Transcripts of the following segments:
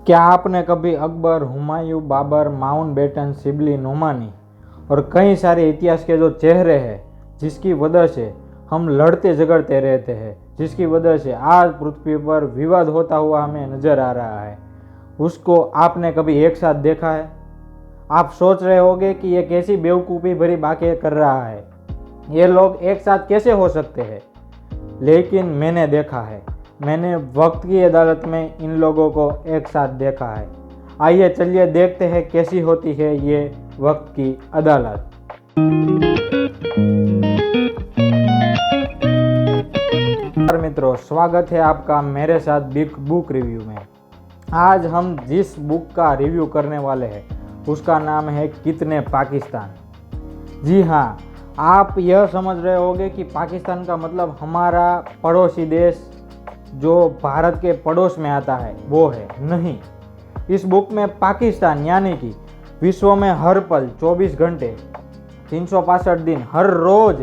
क्या आपने कभी अकबर, हुमायूं, बाबर, माउंटबेटन, शिबली, नोमानी और कई सारे इतिहास के जो चेहरे हैं जिसकी वजह से हम लड़ते झगड़ते रहते हैं, जिसकी वजह से आज पृथ्वी पर विवाद होता हुआ हमें नजर आ रहा है, उसको आपने कभी एक साथ देखा है? आप सोच रहे होंगे कि ये कैसी बेवकूफ़ी भरी बातें कर रहा है, ये लोग एक साथ कैसे हो सकते हैं। लेकिन मैंने देखा है, मैंने वक्त की अदालत में इन लोगों को एक साथ देखा है। आइए चलिए देखते हैं कैसी होती है ये वक्त की अदालत। मित्रों, स्वागत है आपका मेरे साथ बिग बुक रिव्यू में। आज हम जिस बुक का रिव्यू करने वाले हैं उसका नाम है कितने पाकिस्तान। जी हाँ, आप यह समझ रहे होंगे कि पाकिस्तान का मतलब हमारा पड़ोसी देश जो भारत के पड़ोस में आता है वो है। नहीं, इस बुक में पाकिस्तान यानी कि विश्व में हर पल 24 घंटे 365 दिन हर रोज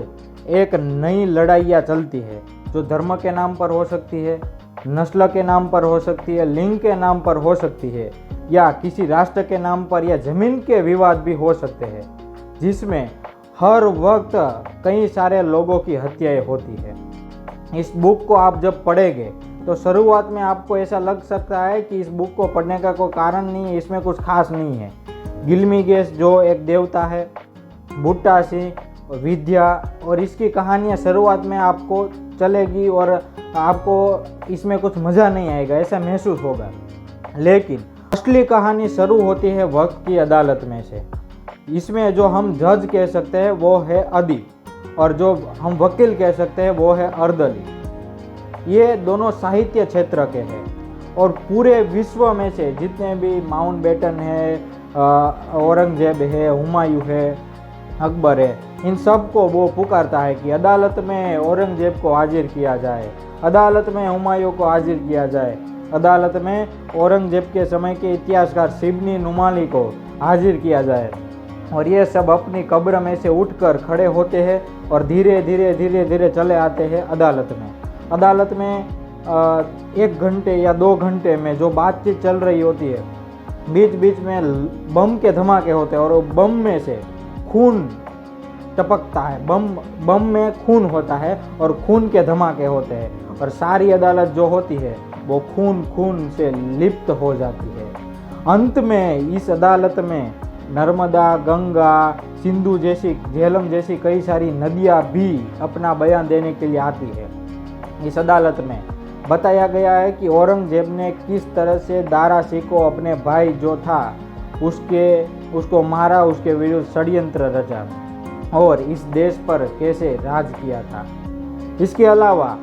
एक नई लड़ाइयाँ चलती है, जो धर्म के नाम पर हो सकती है, नस्ल के नाम पर हो सकती है, लिंग के नाम पर हो सकती है, या किसी राष्ट्र के नाम पर या जमीन के विवाद भी हो सकते हैं, जिसमें हर वक्त कई सारे लोगों की हत्याएं होती है। इस बुक को आप जब पढ़ेंगे तो शुरुआत में आपको ऐसा लग सकता है कि इस बुक को पढ़ने का कोई कारण नहीं है, इसमें कुछ खास नहीं है। गिलमिगेस जो एक देवता है, भुट्टा सिंह, विद्या और इसकी कहानियाँ शुरुआत में आपको चलेगी और आपको इसमें कुछ मज़ा नहीं आएगा, ऐसा महसूस होगा। लेकिन असली कहानी शुरू होती है वक्त की अदालत में से। इसमें जो हम जज कह सकते हैं वो है अदीब और जो हम वकील कह सकते हैं वो है अर्दली। ये दोनों साहित्य क्षेत्र के हैं और पूरे विश्व में से जितने भी माउंटबेटन है, औरंगजेब है, हुमायूं है, अकबर है, इन सब को वो पुकारता है कि अदालत में औरंगजेब को हाजिर किया जाए, अदालत में हुमायूं को हाजिर किया जाए, अदालत में औरंगजेब के समय के इतिहासकार शिबली नुमानी को हाजिर किया जाए। और ये सब अपनी कब्र में से उठकर खड़े होते हैं और धीरे धीरे चले आते हैं अदालत में। अदालत में 1 घंटे या 2 घंटे में जो बातचीत चल रही होती है, बीच बीच में बम के धमाके होते हैं और बम में से खून टपकता है, बम में खून होता है और खून के धमाके होते हैं और सारी अदालत जो होती है वो खून से लिप्त हो जाती है। अंत में इस अदालत में नर्मदा, गंगा, सिंधु जैसी, झेलम जैसी कई सारी नदियाँ भी अपना बयान देने के लिए आती है। इस अदालत में बताया गया है कि औरंगजेब ने किस तरह से दारा सिंह को, अपने भाई जो था उसको मारा, उसके विरुद्ध षड्यंत्र रचा और इस देश पर कैसे राज किया था। इसके अलावा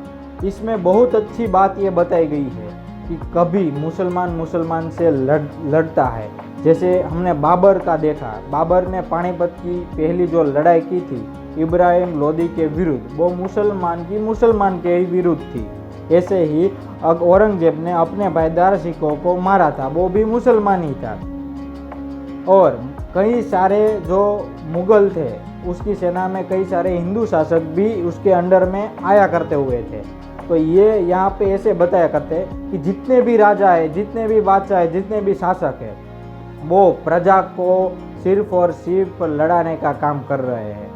इसमें बहुत अच्छी बात यह बताई गई है कि कभी मुसलमान से लड़ता है। जैसे हमने बाबर का देखा, बाबर ने पानीपत की पहली जो लड़ाई की थी इब्राहिम लोदी के विरुद्ध, वो मुसलमान के ही विरुद्ध थी। ऐसे ही औरंगजेब ने अपने भाई दारा सिंह को मारा था, वो भी मुसलमान ही था। और कई सारे जो मुगल थे उसकी सेना में कई सारे हिंदू शासक भी उसके अंडर में आया करते हुए थे। तो ये यहाँ पे ऐसे बताया करते हैं कि जितने भी राजा है, जितने भी बादशाह है, जितने भी शासक है, वो प्रजा को सिर्फ और सिर्फ लड़ाने का काम कर रहे हैं।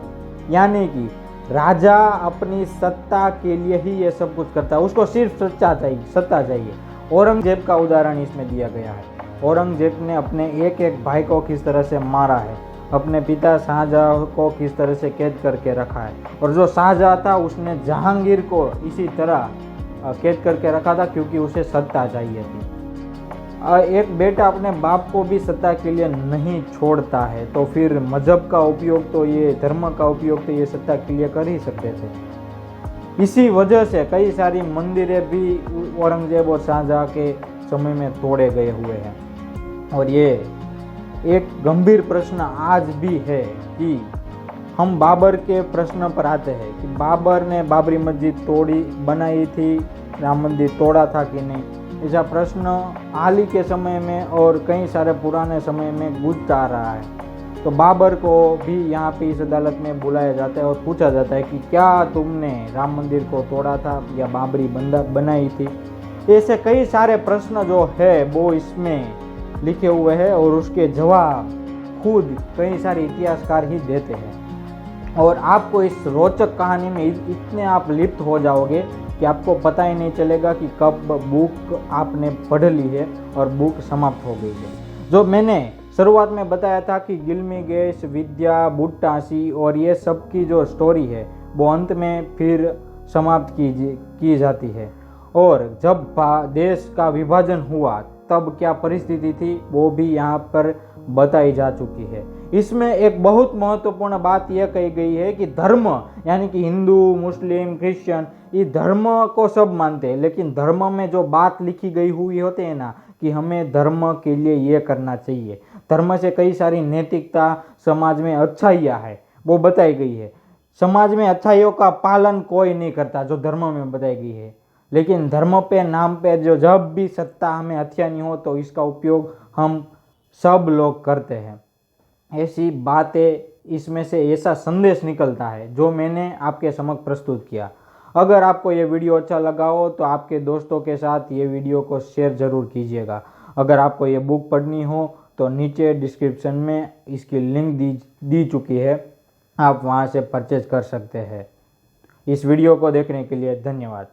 यानी कि राजा अपनी सत्ता के लिए ही ये सब कुछ करता है, उसको सिर्फ सत्ता चाहिए। औरंगजेब का उदाहरण इसमें दिया गया है। औरंगजेब ने अपने एक भाई को किस तरह से मारा है, अपने पिता शाहजहां को किस तरह से कैद करके रखा है, और जो शाहजहां था उसने जहांगीर को इसी तरह कैद करके रखा था क्योंकि उसे सत्ता चाहिए थी। एक बेटा अपने बाप को भी सत्ता के लिए नहीं छोड़ता है, तो फिर मजहब का उपयोग तो ये, धर्म का उपयोग तो ये सत्ता के लिए कर ही सकते थे। इसी वजह से कई सारी मंदिरें भी औरंगजेब और शाहजहां के समय में तोड़े गए हुए हैं। और ये एक गंभीर प्रश्न आज भी है कि हम बाबर के प्रश्न पर आते हैं कि बाबर ने बाबरी मस्जिद बनाई थी, राम मंदिर तोड़ा था कि नहीं। ऐसा प्रश्न हाल ही के समय में और कई सारे पुराने समय में गूंजता आ रहा है। तो बाबर को भी यहाँ पे इस अदालत में बुलाया जाता है और पूछा जाता है कि क्या तुमने राम मंदिर को तोड़ा था या बाबरी बनाई थी। ऐसे कई सारे प्रश्न जो है वो इसमें लिखे हुए हैं और उसके जवाब खुद कई सारे इतिहासकार ही देते हैं। और आपको इस रोचक कहानी में इतने आप लिप्त हो जाओगे कि आपको पता ही नहीं चलेगा कि कब बुक आपने पढ़ ली है और बुक समाप्त हो गई है। जो मैंने शुरुआत में बताया था कि गिल्गामेश, विद्या, बुट्टासी और ये सब की जो स्टोरी है वो अंत में फिर समाप्त की जाती है। और जब देश का विभाजन हुआ तब क्या परिस्थिति थी वो भी यहाँ पर बताई जा चुकी है। इसमें एक बहुत महत्वपूर्ण बात यह कही गई है कि धर्म, यानी कि हिंदू, मुस्लिम, क्रिश्चियन, ये धर्म को सब मानते हैं, लेकिन धर्म में जो बात लिखी गई हुई होती है ना कि हमें धर्म के लिए ये करना चाहिए, धर्म से कई सारी नैतिकता, समाज में अच्छाइयाँ है वो बताई गई है। समाज में अच्छाइयों का पालन कोई नहीं करता जो धर्म में बताई गई है, लेकिन धर्म पे नाम पे जो जब भी सत्ता हमें अच्छानी हो तो इसका उपयोग हम सब लोग करते हैं। ऐसी बातें इसमें से ऐसा संदेश निकलता है जो मैंने आपके समक्ष प्रस्तुत किया। अगर आपको ये वीडियो अच्छा लगा हो तो आपके दोस्तों के साथ ये वीडियो को शेयर ज़रूर कीजिएगा। अगर आपको ये बुक पढ़नी हो तो नीचे डिस्क्रिप्शन में इसकी लिंक दी चुकी है, आप वहाँ से परचेज कर सकते हैं। इस वीडियो को देखने के लिए धन्यवाद।